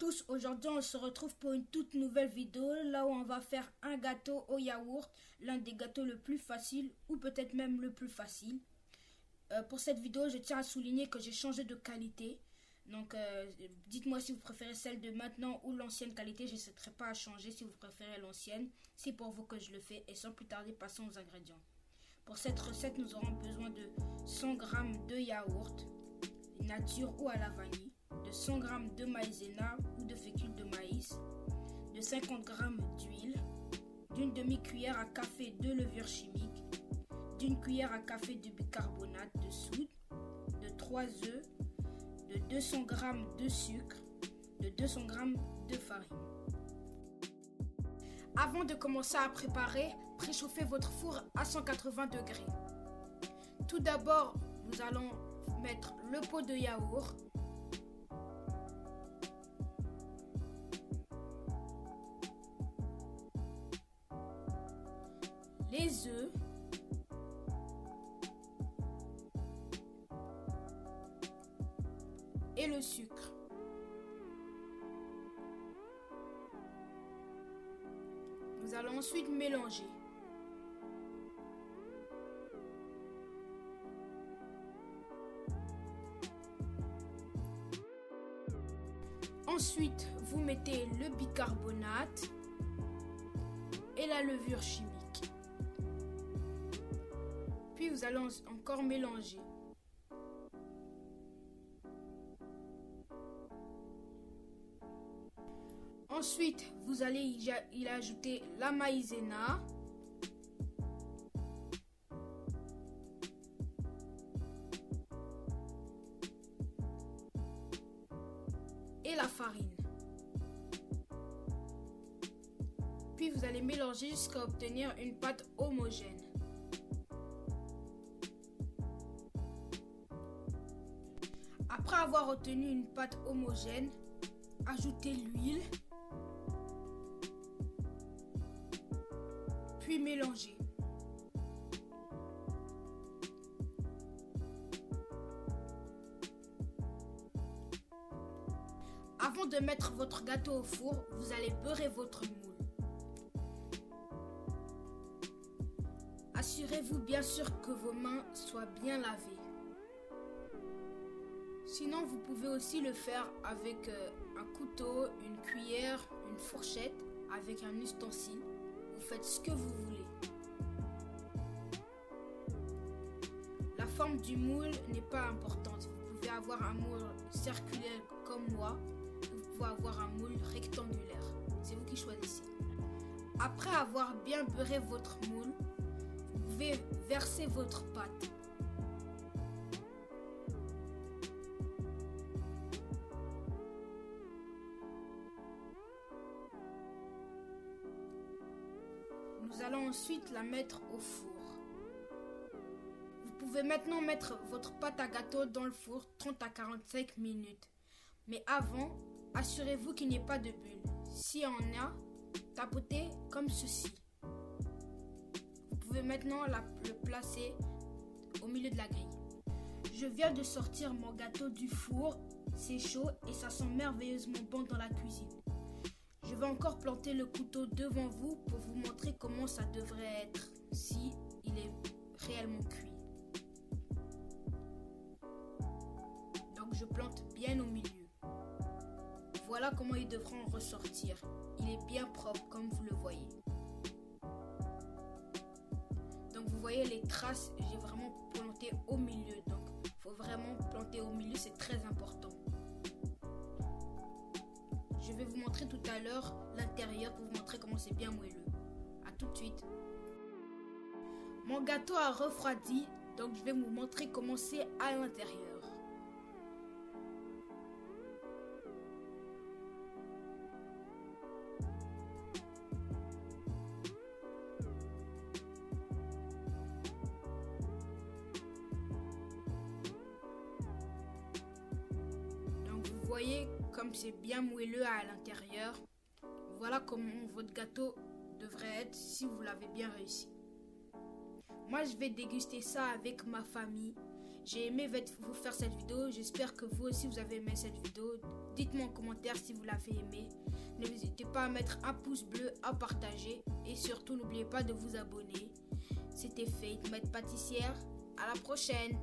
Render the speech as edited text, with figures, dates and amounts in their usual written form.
tous, aujourd'hui on se retrouve pour une toute nouvelle vidéo là où on va faire un gâteau au yaourt, l'un des gâteaux le plus facile ou peut-être même le plus facile. Pour cette vidéo, je tiens à souligner que j'ai changé de qualité. Donc dites-moi si vous préférez celle de maintenant ou l'ancienne qualité, je n'hésiterai pas à changer si vous préférez l'ancienne. C'est pour vous que je le fais et sans plus tarder, passons aux ingrédients. Pour cette recette, nous aurons besoin de 100 g de yaourt, nature ou à la vanille, de 100 g de maïzena ou de fécule de maïs, de 50 g d'huile, d'une demi-cuillère à café de levure chimique, d'une cuillère à café de bicarbonate de soude, de 3 œufs, de 200 g de sucre, de 200 g de farine. Avant de commencer à préparer, préchauffez votre four à 180 degrés. Tout d'abord, nous allons mettre le pot de yaourt, les œufs, et le sucre. Nous allons ensuite mélanger. Ensuite, vous mettez le bicarbonate et la levure chimique. Puis vous allez encore mélanger. Ensuite, vous allez y ajouter la maïzena, et la farine. Puis vous allez mélanger jusqu'à obtenir une pâte homogène. Après avoir obtenu une pâte homogène, ajoutez l'huile, puis mélangez. Avant de mettre votre gâteau au four, vous allez beurrer votre moule. Assurez-vous bien sûr que vos mains soient bien lavées. Sinon, vous pouvez aussi le faire avec un couteau, une cuillère, une fourchette, avec un ustensile. Vous faites ce que vous voulez. La forme du moule n'est pas importante. Vous pouvez avoir un moule circulaire comme moi. Vous pouvez avoir un moule rectangulaire. C'est vous qui choisissez. Après avoir bien beurré votre moule, vous pouvez verser votre pâte. Nous allons ensuite la mettre au four. Vous pouvez maintenant mettre votre pâte à gâteau dans le four 30 à 45 minutes. Mais avant, assurez-vous qu'il n'y ait pas de bulles. S'il y en a, tapotez comme ceci. Vous pouvez maintenant le placer au milieu de la grille. Je viens de sortir mon gâteau du four. C'est chaud et ça sent merveilleusement bon dans la cuisine. Je vais encore planter le couteau devant vous pour vous montrer comment ça devrait être si il est réellement cuit. Donc je plante bien au milieu. Voilà comment il devra en ressortir. Il est bien propre comme vous le voyez. Donc vous voyez les traces, j'ai vraiment planté au milieu. Donc il faut vraiment planter au milieu, c'est très important. Je vais vous montrer tout à l'heure l'intérieur pour vous montrer comment c'est bien moelleux. A tout de suite. Mon gâteau a refroidi, donc je vais vous montrer comment c'est à l'intérieur. Donc vous voyez comme c'est bien moelleux à l'intérieur. Voilà comment votre gâteau devrait être si vous l'avez bien réussi. Moi je vais déguster ça avec ma famille. J'ai aimé vous faire cette vidéo. J'espère que vous aussi vous avez aimé cette vidéo. Dites-moi en commentaire si vous l'avez aimé. N'hésitez pas à mettre un pouce bleu, à partager et surtout n'oubliez pas de vous abonner. C'était Fate, maître pâtissière. À la prochaine.